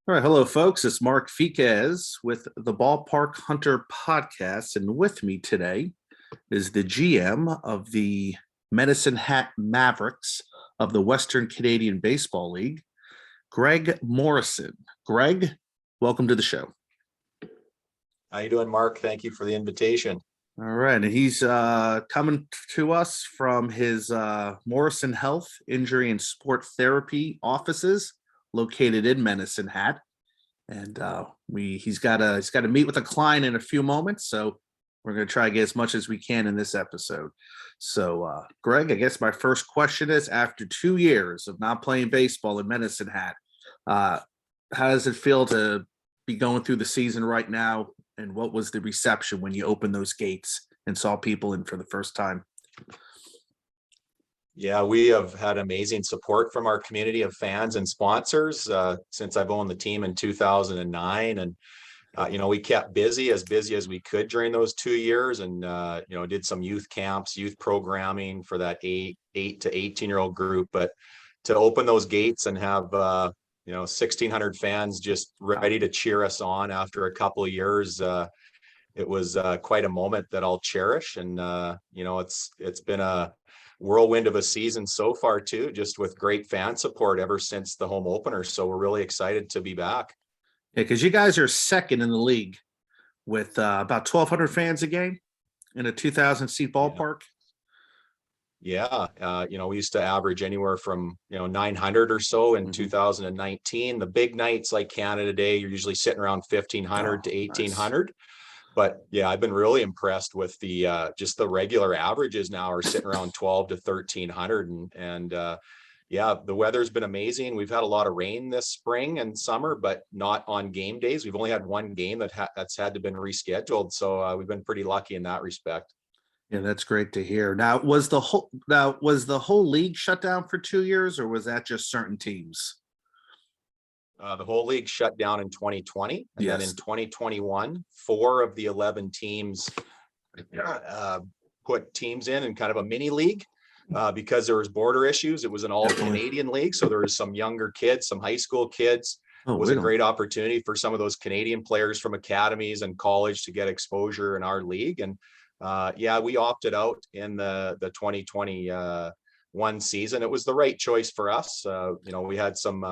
All right, hello, folks. It's Mark Fiquez with the Ballpark Hunter podcast, and with me today is the GM of the Medicine Hat Mavericks of the Western Canadian Baseball League, Greg Morrison. Greg, welcome to the show. How you doing, Mark? Thank you for the invitation. All right, and he's coming to us from his Morrison Health Injury and Sport Therapy offices located in Medicine Hat, and he's got to meet with a client in a few moments, so we're going to try to get as much as we can in this episode. So, Greg, I guess my first question is: after 2 years of not playing baseball in Medicine Hat, how does it feel to be going through the season right now? And what was the reception when you opened those gates and saw people in for the first time? Yeah, we have had amazing support from our community of fans and sponsors since I've owned the team in 2009. And, we kept busy as we could during those 2 years and, did some youth camps, youth programming for that 8 to 18-year-old group. But to open those gates and have 1,600 fans just ready to cheer us on after a couple of years. It was quite a moment that I'll cherish. And, it's been a whirlwind of a season so far too, just with great fan support ever since the home opener. So we're really excited to be back. Yeah, because you guys are second in the league with about 1,200 fans a game in a 2,000-seat ballpark. Yeah. We used to average anywhere from, 900 or so in 2019. The big nights like Canada Day, you're usually sitting around 1,500 to 1,800. Nice. But yeah, I've been really impressed with the just the regular averages now are sitting around 12 to 1,300. And the weather's been amazing. We've had a lot of rain this spring and summer, but not on game days. We've only had one game that's had to been rescheduled. So we've been pretty lucky in that respect. Yeah, that's great to hear. Now, was the whole league shut down for 2 years, or was that just certain teams? The whole league shut down in 2020, and then in 2021, 4 of the 11 teams put teams in kind of a mini league because there was border issues. It was an all-Canadian league, so there was some younger kids, some high school kids. It was a great opportunity for some of those Canadian players from academies and college to get exposure in our league. And we opted out in the 2021 season. It was the right choice for us. We had some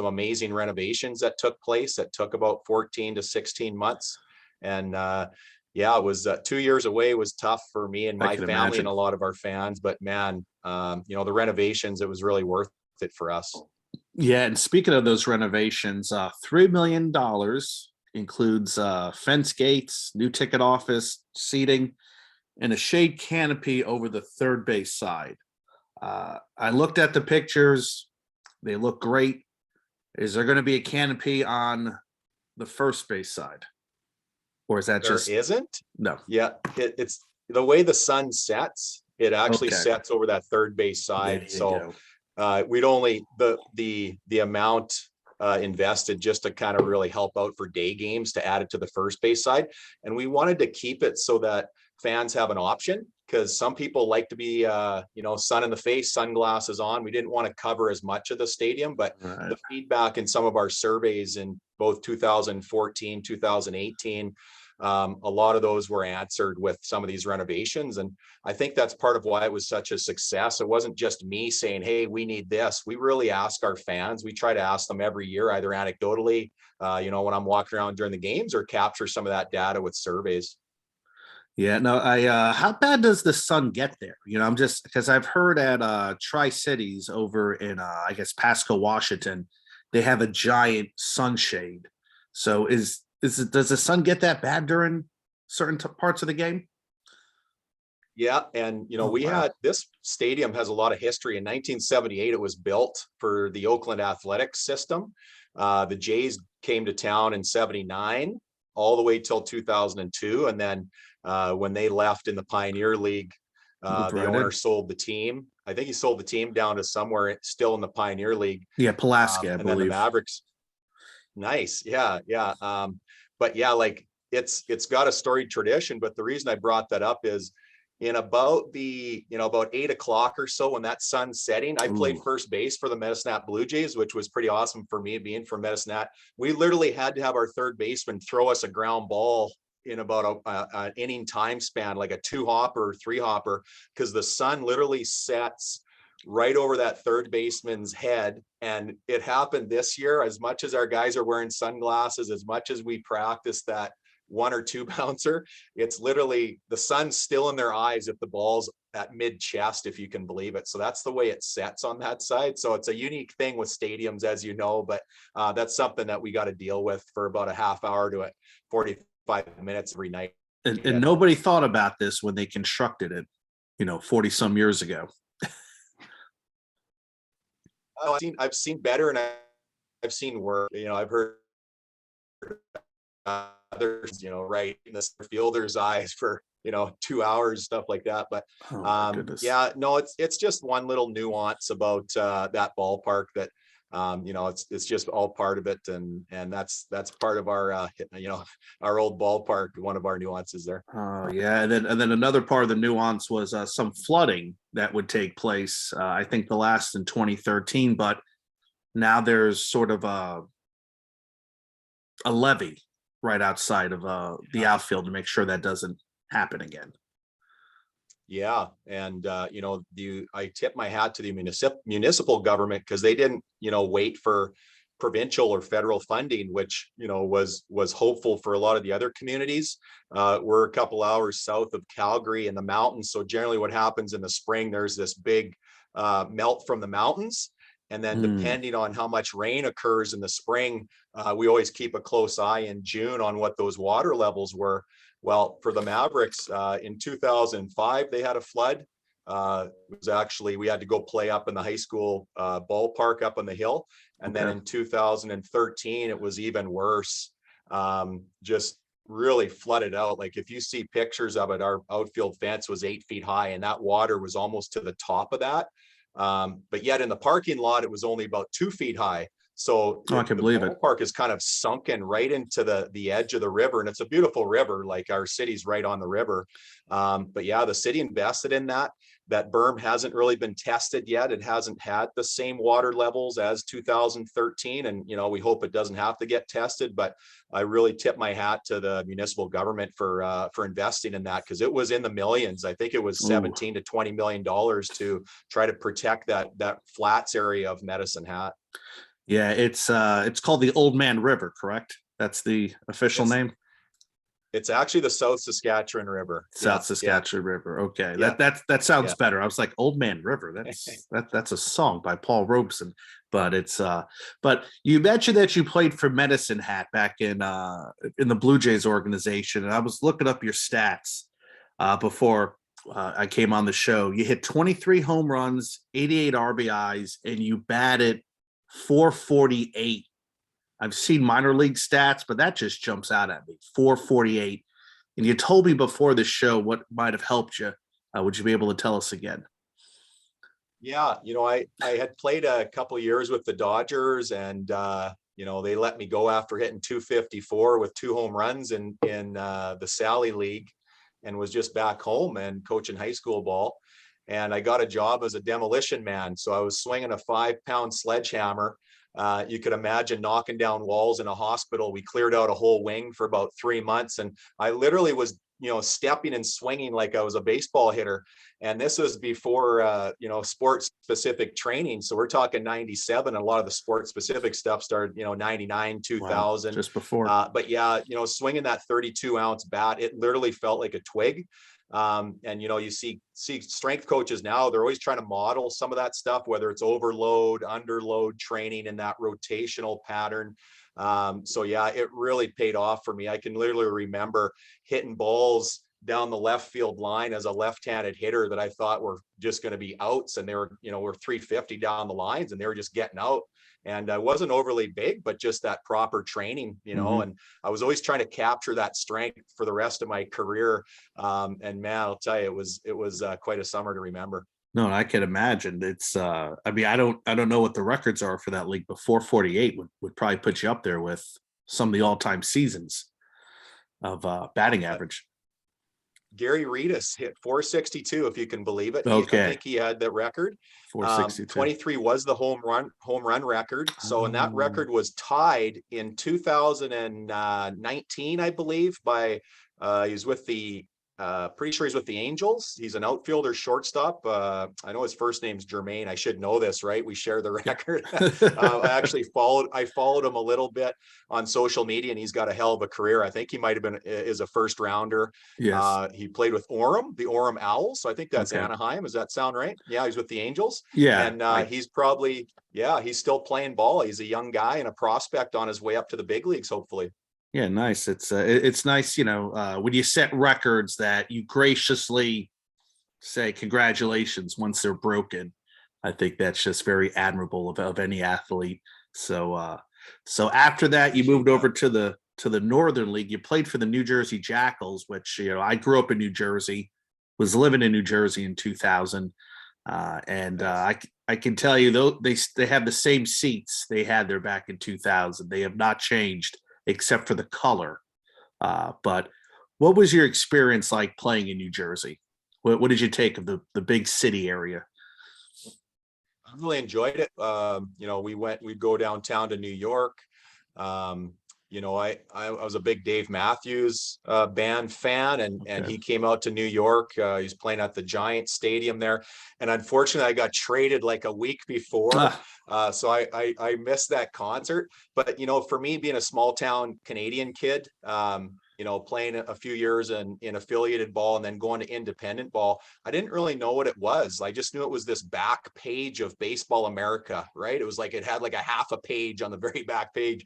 amazing renovations that took place that took about 14 to 16 months. And it was 2 years away was tough for me and my family and a lot of our fans. But man, the renovations, it was really worth it for us. Yeah. And speaking of those renovations, $3 million includes fence gates, new ticket office, seating, and a shade canopy over the third base side. I looked at the pictures. They look great. Is there going to be a canopy on the first base side? Or is that there isn't? No. Yeah, it's the way the sun sets, it actually sets over that third base side. So we'd only the amount invested just to kind of really help out for day games to add it to the first base side. And we wanted to keep it so that fans have an option, because some people like to be, sun in the face, sunglasses on. We didn't want to cover as much of the stadium, but the feedback in some of our surveys in both 2014, 2018, a lot of those were answered with some of these renovations. And I think that's part of why it was such a success. It wasn't just me saying, hey, we need this. We really ask our fans. We try to ask them every year, either anecdotally, when I'm walking around during the games, or capture some of that data with surveys. Yeah, no, how bad does the sun get there? I'm just, because I've heard at Tri-Cities over in, I guess, Pasco, Washington, they have a giant sunshade. So does the sun get that bad during certain parts of the game? Yeah. And, we had, this stadium has a lot of history. In 1978, it was built for the Oakland athletics system. The Jays came to town in 79, all the way till 2002. And then when they left in the Pioneer League, the owner sold the team. I think he sold the team down to somewhere still in the Pioneer League. Yeah, Pulaski, I believe. Then the Mavericks. Nice. Yeah. But yeah, like it's got a storied tradition. But the reason I brought that up is, in about about 8 o'clock or so, when that sun's setting, I played first base for the Medicine Hat Blue Jays, which was pretty awesome for me being from Medicine Hat. We literally had to have our third baseman throw us a ground ball in about an inning time span, like a 2-hopper, 3-hopper, because the sun literally sets right over that third baseman's head. And it happened this year. As much as our guys are wearing sunglasses, as much as we practice that 1 or 2 bouncer, it's literally the sun's still in their eyes if the ball's at mid chest, if you can believe it. So that's the way it sets on that side. So it's a unique thing with stadiums, as you know, but that's something that we got to deal with for about a half hour to 45 minutes every night. And nobody thought about this when they constructed it, 40 some years ago. I've seen better, and I've seen worse. I've heard others, right in the fielder's eyes for 2 hours, stuff like that. But yeah, no, it's just one little nuance about that ballpark that it's just all part of it, and that's part of our our old ballpark, one of our nuances there. Oh yeah, and then another part of the nuance was some flooding that would take place. I think the last in 2013, but now there's sort of a levee right outside of the outfield to make sure that doesn't happen again. Yeah, and I tip my hat to the municipal government, because they didn't wait for provincial or federal funding, which was hopeful for a lot of the other communities. We're a couple hours south of Calgary in the mountains, so generally what happens in the spring, there's this big melt from the mountains, and then depending on how much rain occurs in the spring, we always keep a close eye in June on what those water levels were. Well, for the Mavericks, in 2005, they had a flood. It was actually, we had to go play up in the high school ballpark up on the hill. And then in 2013, it was even worse. Just really flooded out. Like if you see pictures of it, our outfield fence was 8 feet high, and that water was almost to the top of that. But yet in the parking lot, it was only about 2 feet high. So I can believe it. The ballpark is kind of sunken right into the edge of the river, and it's a beautiful river. Like our city's right on the river. But yeah, the city invested in that. That berm hasn't really been tested yet. It hasn't had the same water levels as 2013, and we hope it doesn't have to get tested. But I really tip my hat to the municipal government for investing in that, because it was in the millions. I think it was 17 to 20 million dollars to try to protect that flats area of Medicine Hat. Yeah, it's called the Old Man River, correct? That's the official name. It's actually the South Saskatchewan River. South Saskatchewan River. Okay, that sounds better. I was like, Old Man River. That's a song by Paul Robeson. But it's but you mentioned that you played for Medicine Hat back in the Blue Jays organization, and I was looking up your stats before I came on the show. You hit 23 home runs, 88 RBIs, and you batted .448. I've seen minor league stats, but that just jumps out at me. .448. And you told me before the show what might have helped you. Would you be able to tell us again? Yeah, I had played a couple of years with the Dodgers, and they let me go after hitting .254 with 2 home runs in the Sally League, and was just back home and coaching high school ball. And I got a job as a demolition man. So I was swinging a 5-pound sledgehammer. You could imagine knocking down walls in a hospital. We cleared out a whole wing for about 3 months. And I literally was, stepping and swinging like I was a baseball hitter. And this was before, sports specific training. So we're talking 97. And a lot of the sports specific stuff started, 99, 2000. Wow, just before. But yeah, swinging that 32-ounce bat, it literally felt like a twig. And you see strength coaches now, they're always trying to model some of that stuff, whether it's overload, underload training in that rotational pattern. So yeah, it really paid off for me. I can literally remember hitting balls down the left field line as a left-handed hitter that I thought were just going to be outs, and they were, were 350 down the lines, and they were just getting out. And I wasn't overly big, but just that proper training, and I was always trying to capture that strength for the rest of my career. And man, I'll tell you, it was quite a summer to remember. No, I can imagine. It's I don't know what the records are for that league, but .448 would probably put you up there with some of the all-time seasons of batting average. Gary Reedus hit 462, if you can believe it. I Okay. think he had the record. 462. 23 was the home run record. So, and that Oh, record was tied in 2019, I believe, by he's with the pretty sure he's with the Angels. He's an outfielder shortstop. I know his first name's Jermaine. I should know this, right? We share the record. I followed him a little bit on social media, and he's got a hell of a career. I think he might have been is a first rounder. yes. He played with the Orem Owls. So I think that's Okay. Anaheim. Does that sound right? Yeah, he's with the Angels. Yeah. And he's probably, he's still playing ball. He's a young guy and a prospect on his way up to the big leagues, hopefully. Yeah, nice. It's nice, when you set records that you graciously say congratulations once they're broken. I think that's just very admirable of any athlete. So after that, you moved over to the Northern League. You played for the New Jersey Jackals, which I grew up in New Jersey, was living in New Jersey in 2000, and I can tell you though they have the same seats they had there back in 2000. They have not changed except for the color. But what was your experience like playing in New Jersey? What did you take of the big city area? I really enjoyed it. We'd go downtown to New York. I was a big Dave Matthews band fan, and he came out to New York. He's playing at the Giant Stadium there, and unfortunately, I got traded like a week before, so I missed that concert. But for me, being a small town Canadian kid, playing a few years in affiliated ball and then going to independent ball, I didn't really know what it was. I just knew it was this back page of Baseball America, right? It was like it had like a half a page on the very back page.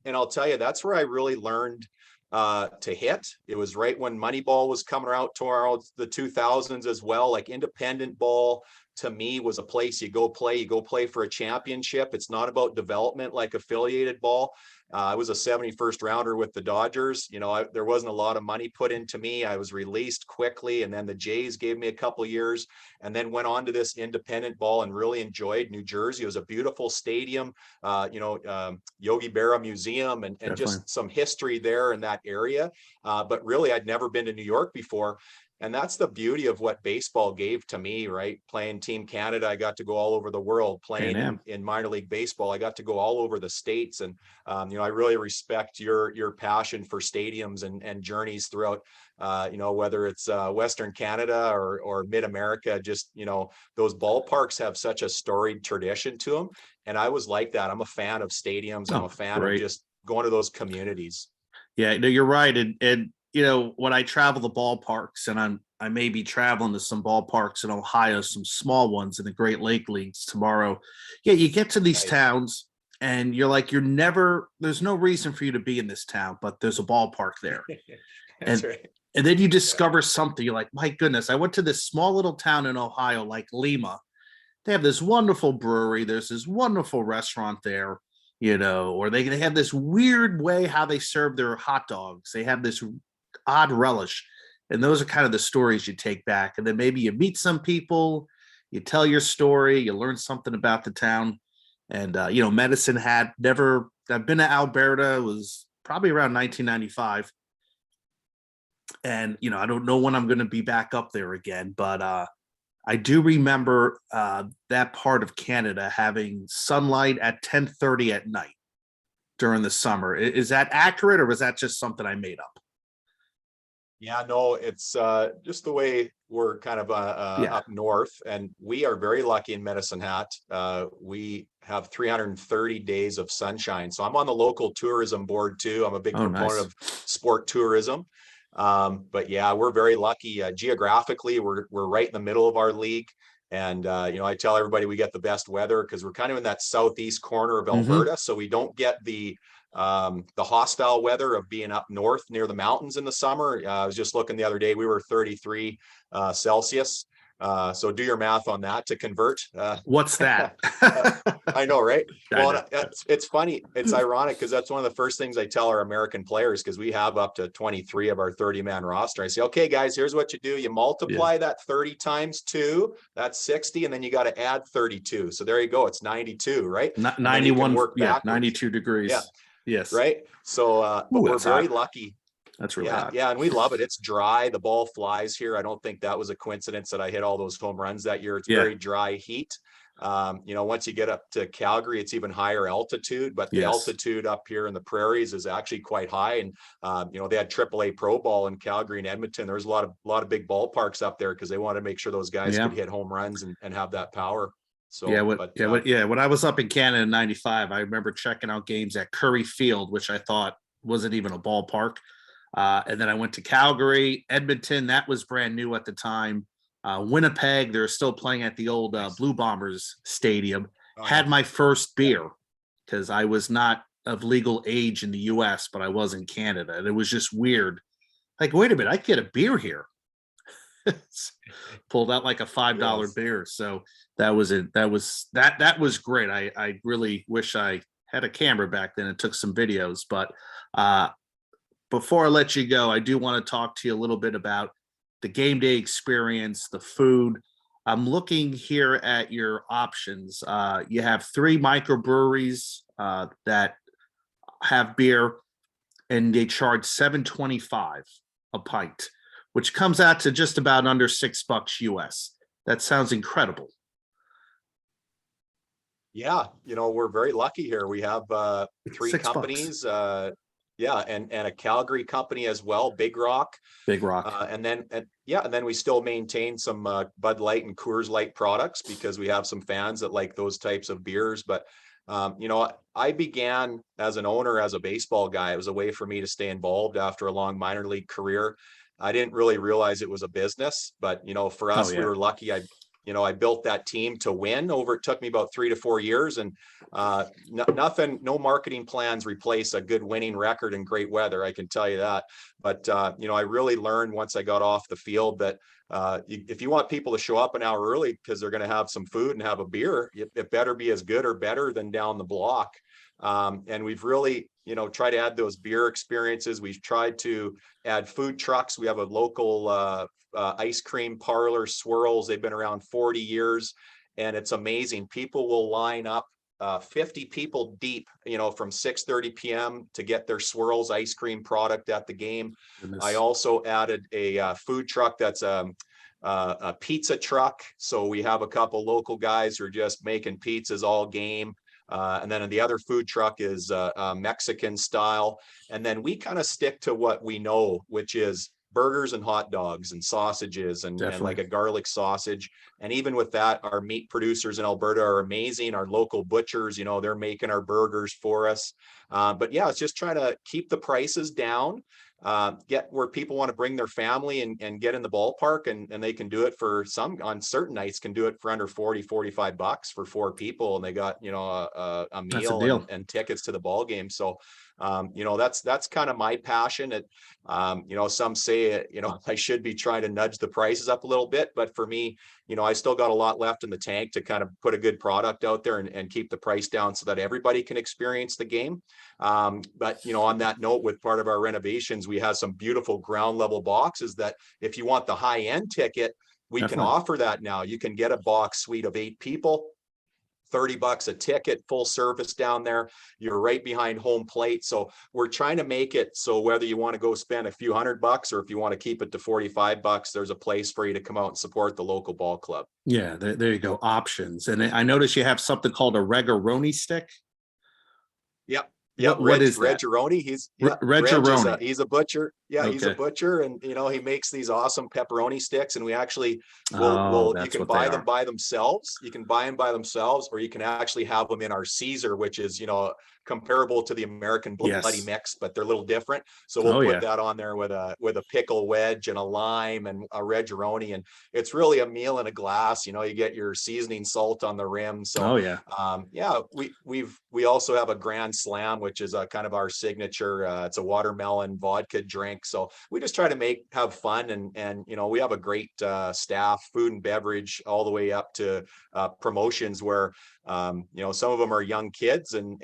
And I'll tell you, that's where I really learned to hit. It was right when Moneyball was coming out towards the 2000s as well. Like independent ball to me was a place you go play for a championship. It's not about development like affiliated ball. I was a 71st rounder with the Dodgers. There wasn't a lot of money put into me. I was released quickly, and then the Jays gave me a couple of years, and then went on to this independent ball and really enjoyed New Jersey. It was a beautiful stadium, Yogi Berra Museum, and just some history there in that area. But really, I'd never been to New York before. And that's the beauty of what baseball gave to me, right? Playing Team Canada, I got to go all over the world. Playing in minor league baseball, I got to go all over the states. And, I really respect your passion for stadiums and journeys throughout, whether it's Western Canada or mid-America. Just, those ballparks have such a storied tradition to them. And I was like that. I'm a fan of stadiums. I'm a fan of just going to those communities. Yeah, no, you're right. And when I travel the ballparks, and I may be traveling to some ballparks in Ohio, some small ones in the Great Lake Leagues tomorrow. Yeah, you get to these towns and you're like, there's no reason for you to be in this town, but there's a ballpark there. That's right. And then you discover something. You're like, my goodness, I went to this small little town in Ohio, like Lima. They have this wonderful brewery. There's this wonderful restaurant there, or they have this weird way how they serve their hot dogs. They have this odd relish. And those are kind of the stories you take back. And then maybe you meet some people, you tell your story, you learn something about the town. And, Medicine Hat, I've been to Alberta, it was probably around 1995. And, I don't know when I'm going to be back up there again, but I do remember that part of Canada having sunlight at 10:30 at night during the summer. Is that accurate, or was that just something I made up? Yeah, no, it's just the way we're kind of up north, and we are very lucky in Medicine Hat. We have 330 days of sunshine. So I'm on the local tourism board too. I'm a big proponent of sport tourism. But yeah, we're very lucky. Geographically, we're right in the middle of our league. And, I tell everybody we get the best weather because we're kind of in that southeast corner of Alberta. So we don't get the hostile weather of being up north near the mountains in the summer. I was just looking the other day, we were 33 Celsius. So do your math on that to convert. What's that? I know, right? Well, it's funny. It's ironic because that's one of the first things I tell our American players, because we have up to 23 of our 30-man roster. I say, okay, guys, here's what you do. You multiply that 30 times 2, that's 60, and then you got to add 32. So there you go. It's 92, right? 91, 92 degrees. Yeah. Yes. Right. So, but we're very lucky. That's really Yeah, hot. yeah, and we love it. It's dry. The ball flies here. I don't think that was a coincidence that I hit all those home runs that year. It's Yeah. very dry heat. Once you get up to Calgary, it's even higher altitude, but the Yes. altitude up here in the prairies is actually quite high. And they had AAA Pro Ball in Calgary and Edmonton. There's a lot of big ballparks up there because they wanted to make sure those guys Yeah. could hit home runs and have that power. Yeah. So, but When I was up in Canada in '95, I remember checking out games at Curry Field, which I thought wasn't even a ballpark. And then I went to Calgary, Edmonton. That was brand new at the time. Winnipeg, they're still playing at the old nice. Blue Bombers Stadium. Oh, Had yeah. my first beer because I was not of legal age in the US, but I was in Canada. And it was just weird. Like, wait a minute, I get a beer here. Pulled out like a $5 Yes. beer. So that was it. That was great. I really wish I had a camera back then and took some videos. But before I let you go, I do want to talk to you a little bit about the game day experience, the food. I'm looking here at your options. You have 3 microbreweries that have beer, and they charge $7.25 a pint, which comes out to just about under $6 US. That sounds incredible. Yeah, we're very lucky here. We have 3 $6. companies, and a Calgary company as well, Big Rock. Big Rock. And then we still maintain some Bud Light and Coors Light products because we have some fans that like those types of beers. But I began as an owner, as a baseball guy. It was a way for me to stay involved after a long minor league career. I didn't really realize it was a business, but for us, we were lucky. I built that team to win over. It took me about 3 to 4 years, and no marketing plans replace a good winning record in great weather. I can tell you that. But I really learned once I got off the field that if you want people to show up an hour early because they're going to have some food and have a beer, it better be as good or better than down the block. And we've really, tried to add those beer experiences. We've tried to add food trucks. We have a local ice cream parlor, Swirls. They've been around 40 years, and it's amazing. People will line up 50 people deep, from 6:30 p.m. to get their Swirls ice cream product at the game. Goodness. I also added a food truck that's a pizza truck. So we have a couple local guys who are just making pizzas all game. And then the other food truck is Mexican style. And then we kind of stick to what we know, which is burgers and hot dogs and sausages and like a garlic sausage. And even with that, our meat producers in Alberta are amazing. Our local butchers, they're making our burgers for us. But yeah, it's just trying to keep the prices down, get where people want to bring their family and get in the ballpark, and they can do it for on certain nights can do it for under $40-$45 for 4 people. And they got, a meal and tickets to the ball game. So, that's kind of my passion. Some say, I should be trying to nudge the prices up a little bit, but for me, I still got a lot left in the tank to kind of put a good product out there and keep the price down so that everybody can experience the game. But on that note, with part of our renovations, we have some beautiful ground level boxes that if you want the high end ticket, we can offer that now. You can get a box suite of 8 people. $30 a ticket, full service down there. You're right behind home plate. So we're trying to make it so whether you want to go spend a few $100 or if you want to keep it to $45, there's a place for you to come out and support the local ball club. Yeah, there you go. Options. And I noticed you have something called a Regaroni stick. Yep. Yeah, what is that? Regaroni. He's a butcher. Yeah, okay. He's a butcher, and he makes these awesome pepperoni sticks. And we actually you can buy them by themselves. You can buy them by themselves, or you can actually have them in our Caesar, which is comparable to the American Bloody Mix, but they're a little different. So we'll put that on there with a pickle wedge and a lime and a Regaroni, and it's really a meal in a glass. You get your seasoning salt on the rim. So we also have a Grand Slam, which is kind of our signature. It's a watermelon vodka drink. So we just try to have fun, and we have a great staff, food and beverage, all the way up to promotions where some of them are young kids and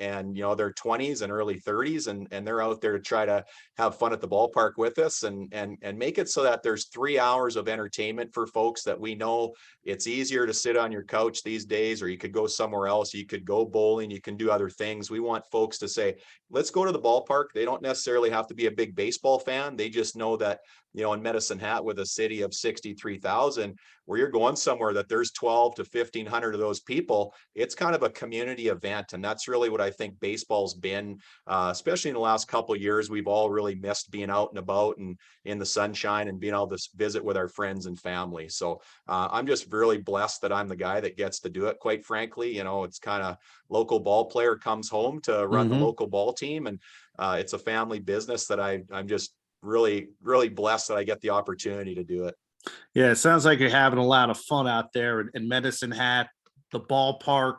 their 20s and early 30s, and they're out there to try to have fun at the ballpark with us and make it so that there's 3 hours of entertainment for folks. That we know it's easier to sit on your couch these days, or you could go somewhere else. You could go bowling, you can do other things. We want folks to say, say, let's go to the ballpark. They don't necessarily have to be a big baseball fan. They just know that, in Medicine Hat, with a city of 63,000, where you're going somewhere that there's 12 to 1,500 of those people, it's kind of a community event. And that's really what I think baseball's been, especially in the last couple of years. We've all really missed being out and about and in the sunshine and being able to visit with our friends and family. So I'm just really blessed that I'm the guy that gets to do it, quite frankly. It's kind of local ball player comes home to run the local ball team. And it's a family business that I'm just really, really blessed that I get the opportunity to do it. Yeah, it sounds like you're having a lot of fun out there in Medicine Hat. The ballpark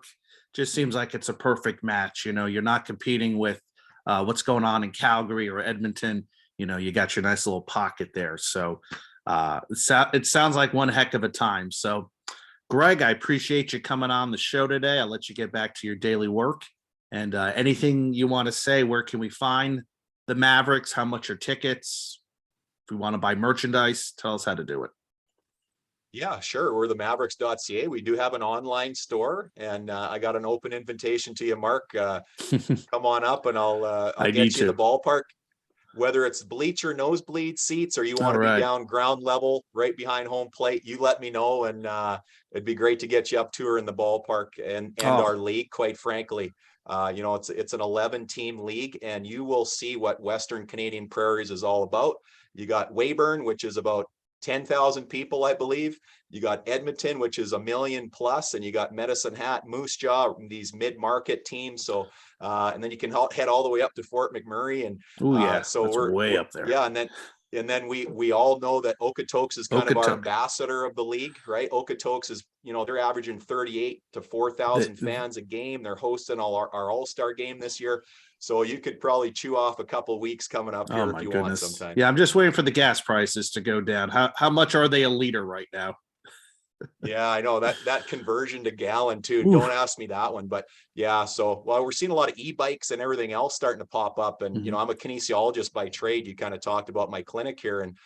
just seems like it's a perfect match. You're not competing with what's going on in Calgary or Edmonton. You got your nice little pocket there. So it sounds like one heck of a time. So, Greg, I appreciate you coming on the show today. I'll let you get back to your daily work. And anything you want to say, where can we find the Mavericks? How much are tickets? If we want to buy merchandise, tell us how to do it. Yeah, sure. We're the Mavericks.ca. We do have an online store, and I got an open invitation to you, Mark. Come on up, and I'll get you the ballpark. Whether it's bleacher nosebleed seats, or you want to be down ground level right behind home plate, you let me know, and it'd be great to get you up to her in the ballpark and our league, quite frankly. It's an 11-team league, and you will see what Western Canadian Prairies is all about. You got Weyburn, which is about 10,000 people, I believe. You got Edmonton, which is 1 million plus, and you got Medicine Hat, Moose Jaw, these mid-market teams. So, and then you can head all the way up to Fort McMurray, and so we're way up there. Yeah, and then we all know that Okotoks is kind of our ambassador of the league, right? Okotoks is, they're averaging 38 to 4,000 fans a game. They're hosting our All-Star game this year. So you could probably chew off a couple of weeks coming up here if you want sometime. Yeah, I'm just waiting for the gas prices to go down. How much are they a liter right now? Yeah, I know that conversion to gallon too. Oof. Don't ask me that one, but yeah. So we're seeing a lot of e-bikes and everything else starting to pop up. And I'm a kinesiologist by trade. You kind of talked about my clinic here, and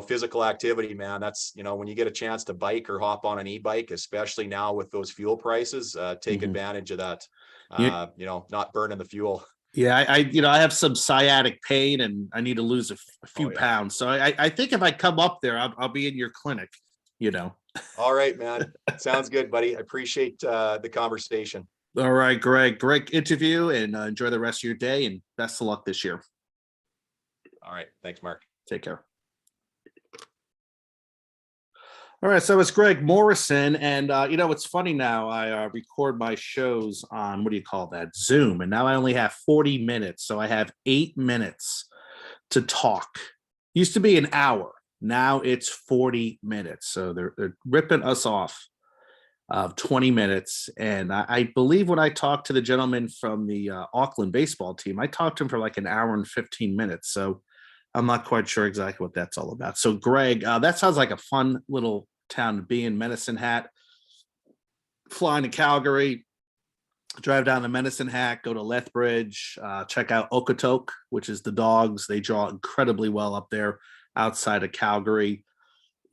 physical activity, man. That's when you get a chance to bike or hop on an e-bike, especially now with those fuel prices, take advantage of that. Not burning the fuel. Yeah, I have some sciatic pain, and I need to lose a few pounds. So I think if I come up there, I'll be in your clinic. All right, man. Sounds good, buddy. I appreciate the conversation. All right, Greg. Great interview, and enjoy the rest of your day, and best of luck this year. All right. Thanks, Mark. Take care. All right, so it's Greg Morrison, and it's funny now. I record my shows on, what do you call that, Zoom, and now I only have 40 minutes, so I have 8 minutes to talk. Used to be an hour. Now it's 40 minutes. So they're ripping us off of 20 minutes. And I believe when I talked to the gentleman from the Auckland baseball team, I talked to him for like an hour and 15 minutes. So I'm not quite sure exactly what that's all about. So Greg, that sounds like a fun little town to be in, Medicine Hat. Flying to Calgary, drive down to Medicine Hat, go to Lethbridge, check out Okotoks, which is the dogs. They draw incredibly well up there outside of Calgary.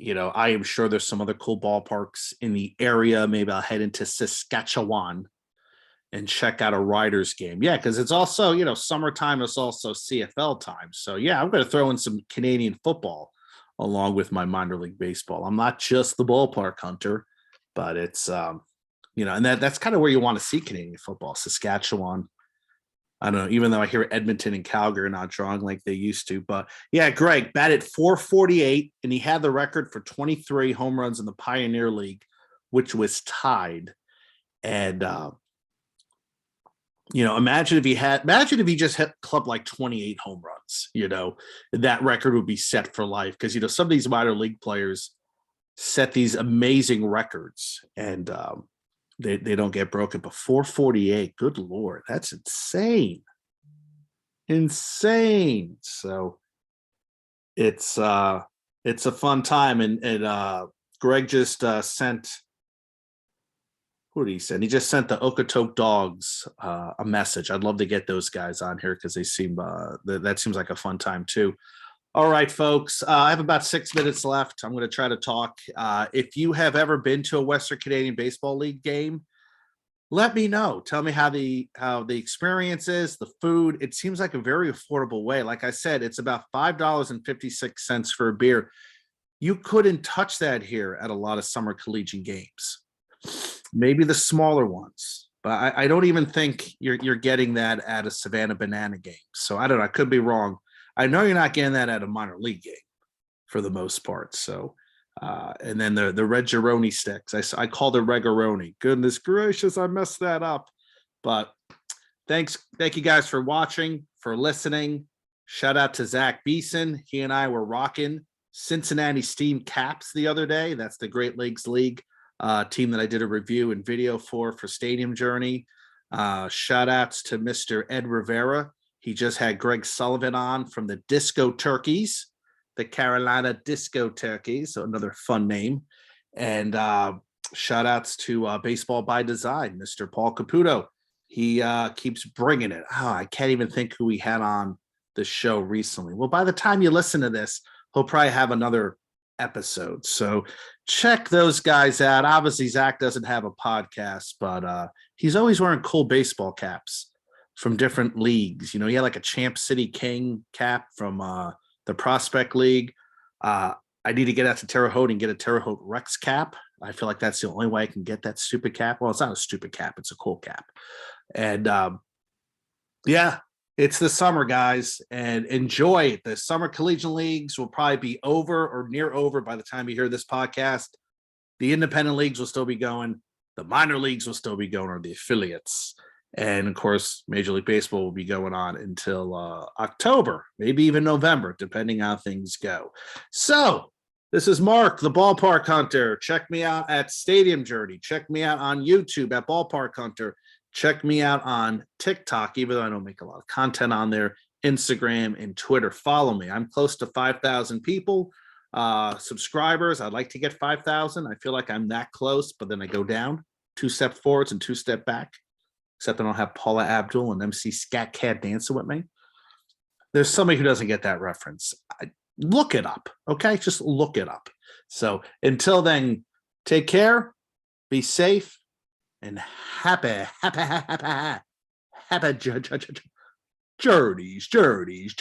I am sure there's some other cool ballparks in the area. Maybe I'll head into Saskatchewan and check out a Riders game. Yeah, because it's also, summertime. It's also CFL time. So, yeah, I'm going to throw in some Canadian football along with my minor league baseball. I'm not just the ballpark hunter, but it's, and that's kind of where you want to see Canadian football, Saskatchewan. I don't know, even though I hear Edmonton and Calgary are not drawing like they used to. But, yeah, Greg batted .448, and he had the record for 23 home runs in the Pioneer League, which was tied. And, imagine if he just hit club like 28 home runs, that record would be set for life. Because, some of these minor league players set these amazing records, and they don't get broken. But 448, good Lord, that's insane. So it's a fun time. And Greg just sent, what did he send? He just sent the Okotoks dogs a message. I'd love to get those guys on here because they seem that seems like a fun time too. All right, folks, I have about 6 minutes left. I'm going to try to talk. If you have ever been to a Western Canadian Baseball League game, let me know. Tell me how the experience is, the food. It seems like a very affordable way. Like I said, it's about $5.56 for a beer. You couldn't touch that here at a lot of summer collegiate games. Maybe the smaller ones, but I don't even think you're getting that at a Savannah Banana game. So I don't know. I could be wrong. I know you're not getting that at a minor league game for the most part. So and then the red Gironi sticks. I called it Regaroni. Goodness gracious, I messed that up. But thank you guys for watching, for listening. Shout out to Zach Beeson. He and I were rocking Cincinnati Steam caps the other day. That's the Great Lakes League team that I did a review and video for Stadium Journey. Shout outs to Mr. Ed Rivera. He just had Greg Sullivan on from the Disco Turkeys, the Carolina Disco Turkeys, so another fun name. And shout outs to Baseball by Design, Mr. Paul Caputo. He keeps bringing it. Oh, I can't even think who we had on the show recently. Well, by the time you listen to this, he'll probably have another episode. So check those guys out. Obviously, Zach doesn't have a podcast, but he's always wearing cool baseball caps from different leagues. You know, he had like a Champ City King cap from the Prospect League. I need to get out to Terre Haute and get a Terre Haute Rex cap. I feel like that's the only way I can get that stupid cap. Well, it's not a stupid cap. It's a cool cap. And yeah, it's the summer, guys, and enjoy it. The summer collegiate leagues will probably be over or near over by the time you hear this podcast. The independent leagues will still be going. The minor leagues will still be going, or the affiliates. And of course, Major League Baseball will be going on until October, maybe even November, depending on how things go. So this is Mark, the Ballpark Hunter. Check me out at Stadium Journey. Check me out on YouTube at Ballpark Hunter. Check me out on TikTok, even though I don't make a lot of content on there, Instagram and Twitter. Follow me. I'm close to 5,000 people, subscribers. I'd like to get 5,000. I feel like I'm that close, but then I go down 2 steps forwards and 2 steps back. Except I don't have Paula Abdul and MC Scat Cat dancing with me. There's somebody who doesn't get that reference. Look it up, okay? Just look it up. So until then, take care, be safe, and happy journeys.